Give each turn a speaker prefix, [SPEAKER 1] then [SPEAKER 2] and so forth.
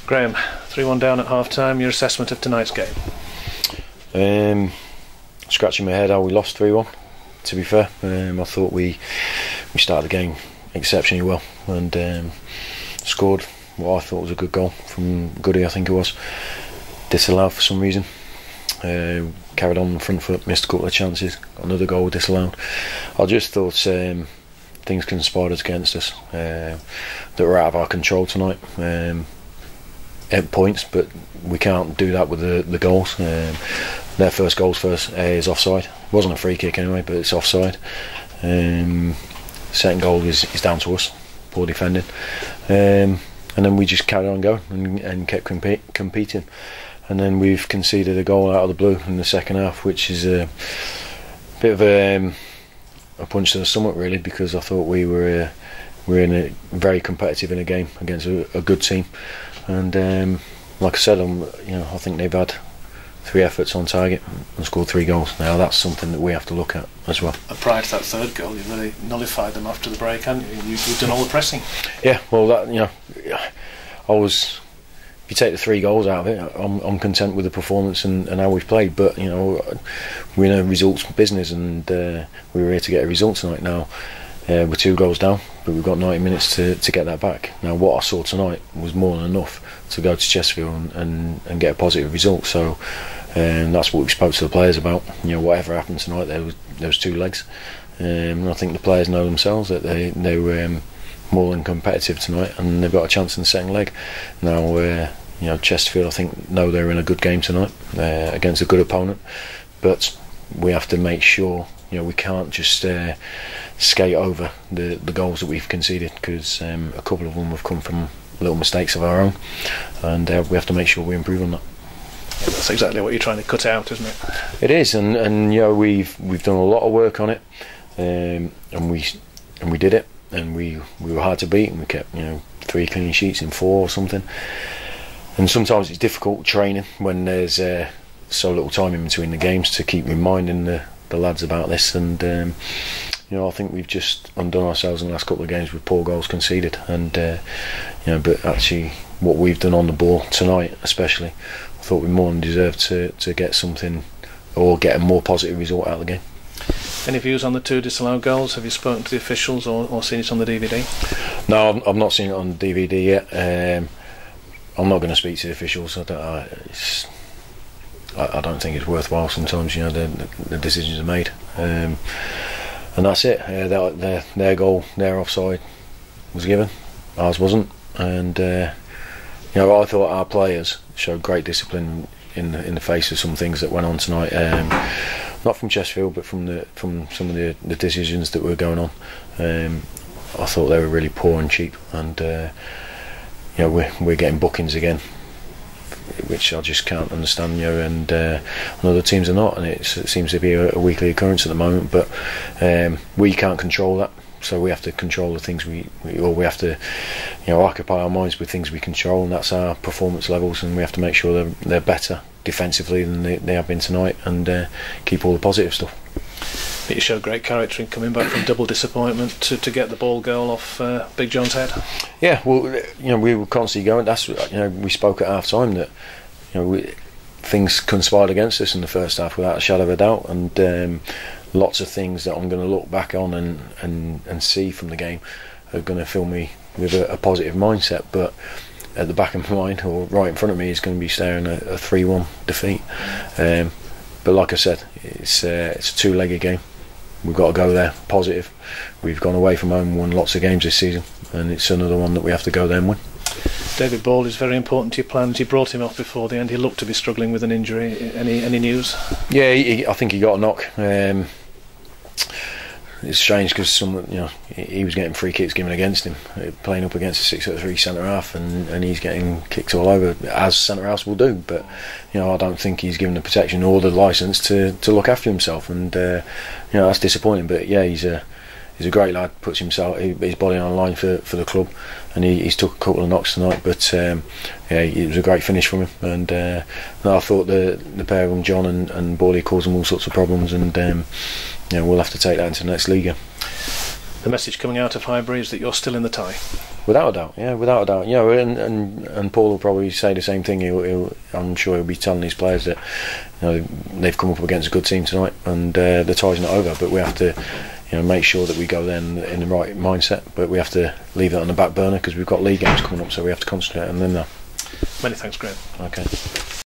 [SPEAKER 1] Graham, 3-1 down at half-time. Your assessment of tonight's game?
[SPEAKER 2] Scratching my head how we lost 3-1, to be fair. I thought we started the game exceptionally well and scored what I thought was a good goal from Goody, I think it was. Disallowed for some reason. Carried on the front foot, missed a couple of chances, got another goal disallowed. I just thought things conspired against us that were out of our control tonight. At points, but we can't do that with the goals. Their first goals is offside. It wasn't a free kick anyway, but it's offside. Second goal is down to us, poor defending, and then we just carried on going and kept competing. And then we've conceded a goal out of the blue in the second half, which is a bit of a punch to the stomach, really, because I thought we were very competitive in a game against a good team. And like I said, I think they've had 3 efforts on target and scored 3 goals. Now that's something that we have to look at as well.
[SPEAKER 1] And prior to that third goal, you really nullified them after the break, haven't you? You've done all the pressing.
[SPEAKER 2] Yeah, well, if you take the 3 goals out of it, I'm content with the performance and how we've played. But we're in a results business, and we were here to get a result tonight. Now we're 2 goals down, but we've got 90 minutes to get that back. Now what I saw tonight was more than enough to go to Chesterfield and get a positive result. So that's what we spoke to the players about. Whatever happened tonight, there was 2 legs, and I think the players know themselves that they were more than competitive tonight, and they've got a chance in the second leg. Now Chesterfield, I think, know they're in a good game tonight against a good opponent, but we have to make sure we can't just skate over the goals that we've conceded, because a couple of them have come from little mistakes of our own, and we have to make sure we improve on that.
[SPEAKER 1] Yeah, that's exactly what you're trying to cut out, isn't it?
[SPEAKER 2] It is, and we've done a lot of work on it, and we did it, and we were hard to beat, and we kept 3 clean sheets in 4 or something. And sometimes it's difficult training when there's so little time in between the games to keep reminding the lads about this, and I think we've just undone ourselves in the last couple of games with poor goals conceded, and but actually what we've done on the ball tonight especially, I thought we more than deserved to get something or get a more positive result out of the game.
[SPEAKER 1] Any views on the 2 disallowed goals? Have you spoken to the officials or seen it on the DVD?
[SPEAKER 2] No, I've not seen it on the DVD yet. I'm not going to speak to the officials. I don't think it's worthwhile. Sometimes the decisions are made, and that's it. Their goal, their offside was given, ours wasn't, and I thought our players showed great discipline in the face of some things that went on tonight. Not from Chesterfield, but from some of the decisions that were going on. I thought they were really poor and cheap, and we're getting bookings again, which I just can't understand. And other teams are not, and it seems to be a weekly occurrence at the moment. But we can't control that, so we have to control the things we have to occupy our minds with things we control, and that's our performance levels, and we have to make sure they're better defensively than they have been tonight, and keep all the positive stuff.
[SPEAKER 1] But you showed great character in coming back from double disappointment to get the ball goal off Big John's head. Yeah,
[SPEAKER 2] well, we were constantly going. That's we spoke at half time that things conspired against us in the first half without a shadow of a doubt, and lots of things that I'm going to look back on and see from the game are going to fill me with a positive mindset. But at the back of my mind, or right in front of me, is going to be staring at a 3-1 defeat. But like I said, it's a 2-legged game. We've got to go there positive. We've gone away from home and won lots of games this season, and it's another one that we have to go there and win.
[SPEAKER 1] David Ball is very important to your plans. You brought him off before the end. He looked to be struggling with an injury. Any news?
[SPEAKER 2] Yeah, I think he got a knock. It's strange because he was getting free kicks given against him, playing up against a 6'3" centre half, and he's getting kicked all over, as centre halves will do. But I don't think he's given the protection or the licence to look after himself, and that's disappointing. But yeah, he's a great lad. Puts his body on the line for the club, and he's took a couple of knocks tonight. But yeah, it was a great finish from him, and I thought the pair of them, John and Borley, caused them all sorts of problems, and we'll have to take that into the next league.
[SPEAKER 1] the message coming out of Highbury is that you're still in the tie.
[SPEAKER 2] Without a doubt, yeah, without a doubt. You know, and Paul will probably say the same thing. I'm sure he'll be telling these players that, you know, they've come up against a good team tonight, and the tie's not over. But we have to, you know, make sure that we go there in the right mindset. But we have to leave that on the back burner because we've got league games coming up, so we have to concentrate on them now.
[SPEAKER 1] Many thanks, Graham.
[SPEAKER 2] Okay.